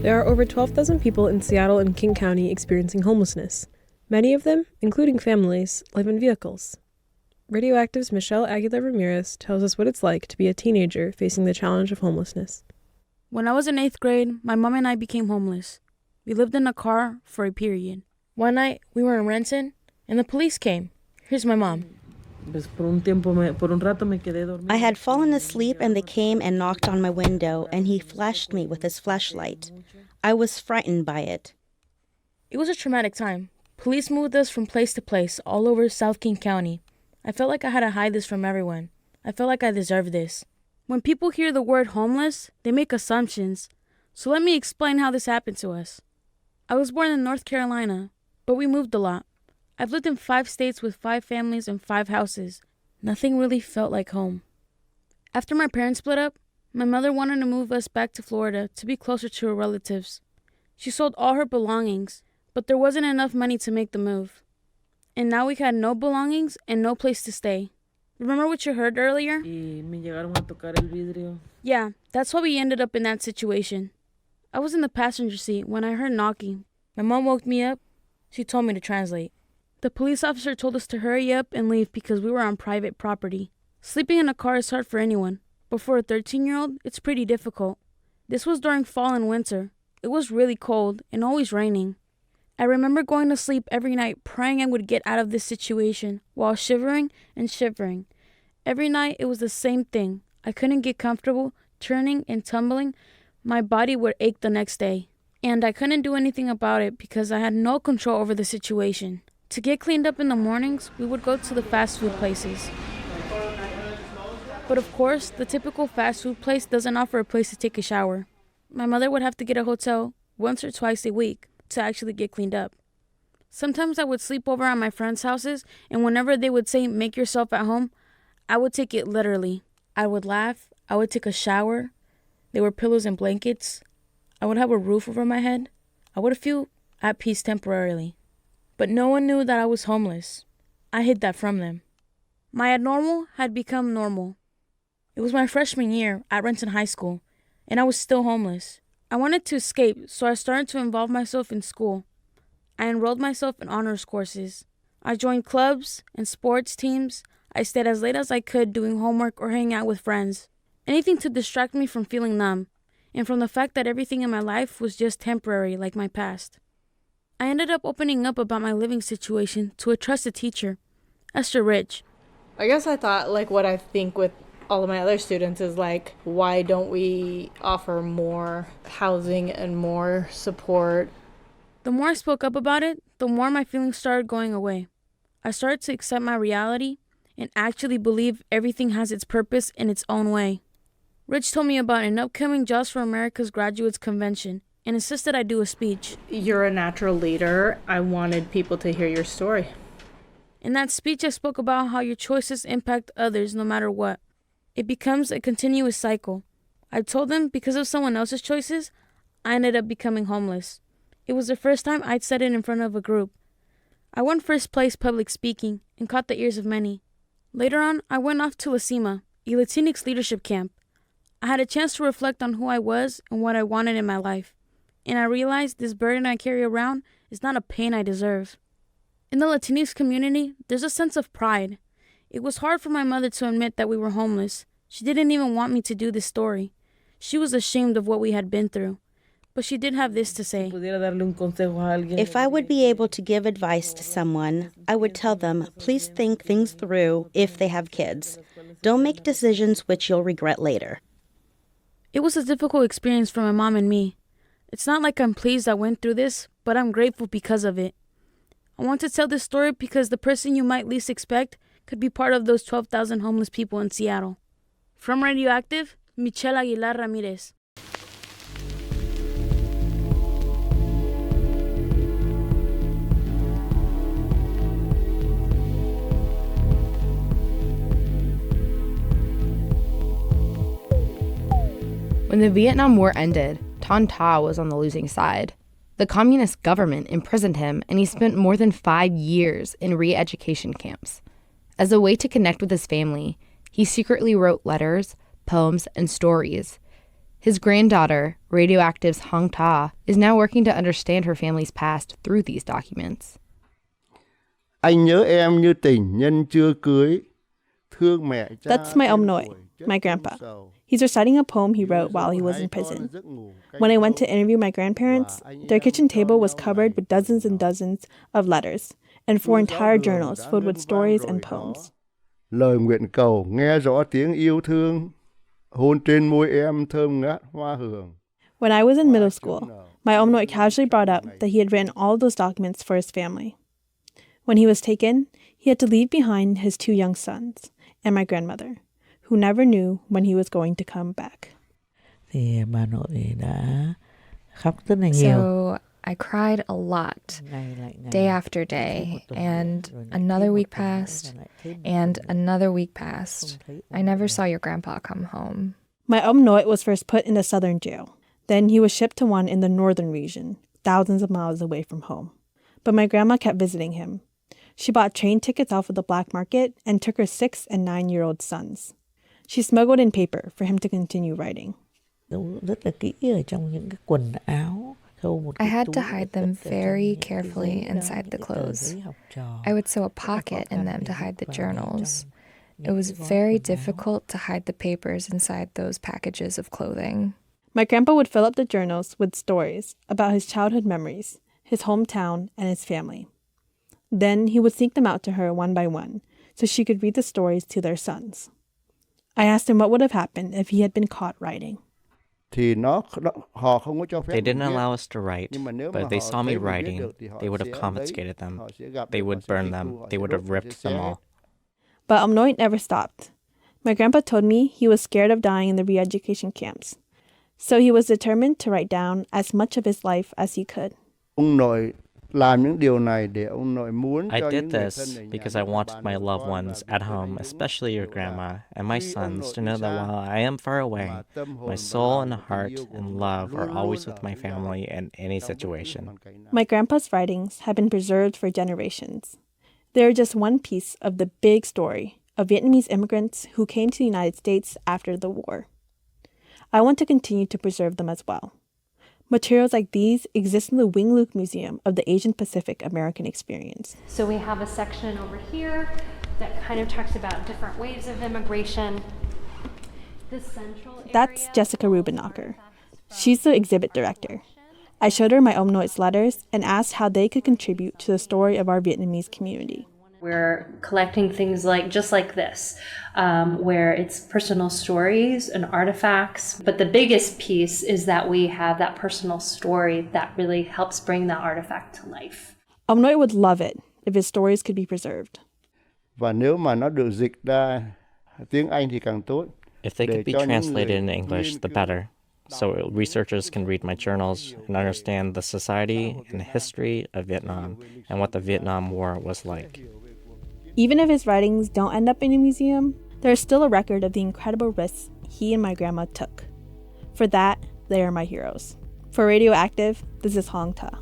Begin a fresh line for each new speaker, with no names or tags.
There are over 12,000 people in Seattle and King County experiencing homelessness. Many of them, including families, live in vehicles. RadioActive's Michelle Aguilar Ramirez tells us what it's like to be a teenager facing the challenge of homelessness.
When I was in 8th grade, my mom and I became homeless. We lived in a car for a period. One night, we were in Renton, and the police came. Here's my mom.
I had fallen asleep and they came and knocked on my window and he flashed me with his flashlight. I was frightened by it.
It was a traumatic time. Police moved us from place to place all over South King County. I felt like I had to hide this from everyone. I felt like I deserved this. When people hear the word homeless, they make assumptions. So let me explain how this happened to us. I was born in North Carolina, but we moved a lot. I've lived in 5 states with 5 families and 5 houses. Nothing really felt like home. After my parents split up, my mother wanted to move us back to Florida to be closer to her relatives. She sold all her belongings, but there wasn't enough money to make the move. And now we had no belongings and no place to stay. Remember what you heard earlier? Yeah, that's why we ended up in that situation. I was in the passenger seat when I heard knocking. My mom woke me up. She told me to translate. The police officer told us to hurry up and leave because we were on private property. Sleeping in a car is hard for anyone, but for a 13-year-old, it's pretty difficult. This was during fall and winter. It was really cold and always raining. I remember going to sleep every night praying I would get out of this situation while shivering and shivering. Every night it was the same thing. I couldn't get comfortable, turning and tumbling. My body would ache the next day. And I couldn't do anything about it because I had no control over the situation. To get cleaned up in the mornings, we would go to the fast food places. But of course, the typical fast food place doesn't offer a place to take a shower. My mother would have to get a hotel once or twice a week to actually get cleaned up. Sometimes I would sleep over at my friends' houses, and whenever they would say, "Make yourself at home," I would take it literally. I would laugh, I would take a shower, there were pillows and blankets, I would have a roof over my head, I would feel at peace temporarily. But no one knew that I was homeless. I hid that from them. My abnormal had become normal. It was my freshman year at Renton High School, and I was still homeless. I wanted to escape, so I started to involve myself in school. I enrolled myself in honors courses. I joined clubs and sports teams. I stayed as late as I could doing homework or hanging out with friends. Anything to distract me from feeling numb, and from the fact that everything in my life was just temporary like my past. I ended up opening up about my living situation to a trusted teacher, Esther Rich.
I guess I thought, what I think with all of my other students is, why don't we offer more housing and more support?
The more I spoke up about it, the more my feelings started going away. I started to accept my reality and actually believe everything has its purpose in its own way. Rich told me about an upcoming Jobs for America's Graduates Convention and insisted I do a speech.
You're a natural leader. I wanted people to hear your story.
In that speech, I spoke about how your choices impact others no matter what. It becomes a continuous cycle. I told them because of someone else's choices, I ended up becoming homeless. It was the first time I'd said it in front of a group. I won first place public speaking and caught the ears of many. Later on, I went off to La Cima, a Latinx leadership camp. I had a chance to reflect on who I was and what I wanted in my life. And I realized this burden I carry around is not a pain I deserve. In the Latinx community, there's a sense of pride. It was hard for my mother to admit that we were homeless. She didn't even want me to do this story. She was ashamed of what we had been through. But she did have this to say.
If I would be able to give advice to someone, I would tell them, please think things through if they have kids. Don't make decisions which you'll regret later.
It was a difficult experience for my mom and me. It's not like I'm pleased I went through this, but I'm grateful because of it. I want to tell this story because the person you might least expect could be part of those 12,000 homeless people in Seattle. From RadioActive, Michelle Aguilar Ramirez.
When the Vietnam War ended, Ton Ta was on the losing side. The communist government imprisoned him, and he spent more than 5 years in re-education camps. As a way to connect with his family, he secretly wrote letters, poems, and stories. His granddaughter, RadioActive's Hong Ta, is now working to understand her family's past through these documents.
Anh nhớ em như tình nhân chưa cưới, thương mẹ cha.
That's my Noi, my grandpa. He's reciting a poem he wrote while he was in prison. When I went to interview my grandparents, their kitchen table was covered with dozens and dozens of letters and 4 entire journals filled with stories and poems.
Lời nguyện cầu nghe rõ tiếng yêu thương, hôn trên môi em thơm ngát hoa hương.
When I was in middle school, my Noi casually brought up that he had written all those documents for his family. When he was taken, he had to leave behind his 2 young sons and my grandmother, who never knew when he was going to come back.
Thì bà nội đã khóc rất là nhiều.
So I cried a lot, day after day, and another week passed, and another week passed. I never saw your grandpa come home.
My Noi was first put in a southern jail. Then he was shipped to one in the northern region, thousands of miles away from home. But my grandma kept visiting him. She bought train tickets off of the black market and took her 6 and 9-year-old sons. She smuggled in paper for him to continue writing.
Rất là kỹ ở trong những cái quần áo.
I had to hide them very carefully inside the clothes. I would sew a pocket in them to hide the journals. It was very difficult to hide the papers inside those packages of clothing.
My grandpa would fill up the journals with stories about his childhood memories, his hometown, and his family. Then he would sneak them out to her one by one so she could read the stories to their sons. I asked him what would have happened if he had been caught writing.
They
didn't allow us to write, but if they saw me writing, they would have confiscated them. They would burn them. They would have ripped them all.
But Noi never stopped. My grandpa told me he was scared of dying in the re-education camps, so he was determined to write down as much of his life as he could.
I did this because I wanted my loved ones at home, especially your grandma, and my sons to know that while I am far away, my soul and heart and love are always with my family in any situation.
My grandpa's writings have been preserved for generations. They are just one piece of the big story of Vietnamese immigrants who came to the United States after the war. I want to continue to preserve them as well. Materials like these exist in the Wing Luke Museum of the Asian Pacific American Experience.
So we have a section over here that kind of talks about different waves of immigration.
That's Jessica Rubenacher. She's the exhibit director. I showed her my Noi's letters and asked how they could contribute to the story of our Vietnamese community.
We're collecting things just like this, where it's personal stories and artifacts. But the biggest piece is that we have that personal story that really helps bring that artifact to life.
Noi would love it if his stories could be preserved.
Và nếu mà nó được dịch ra tiếng Anh thì càng tốt.
If they could be translated in English, the better, so researchers can read my journals and understand the society and history of Vietnam and what the Vietnam War was like.
Even if his writings don't end up in a museum, there is still a record of the incredible risks he and my grandma took. For that, they are my heroes. For RadioActive, this is Hong Ta.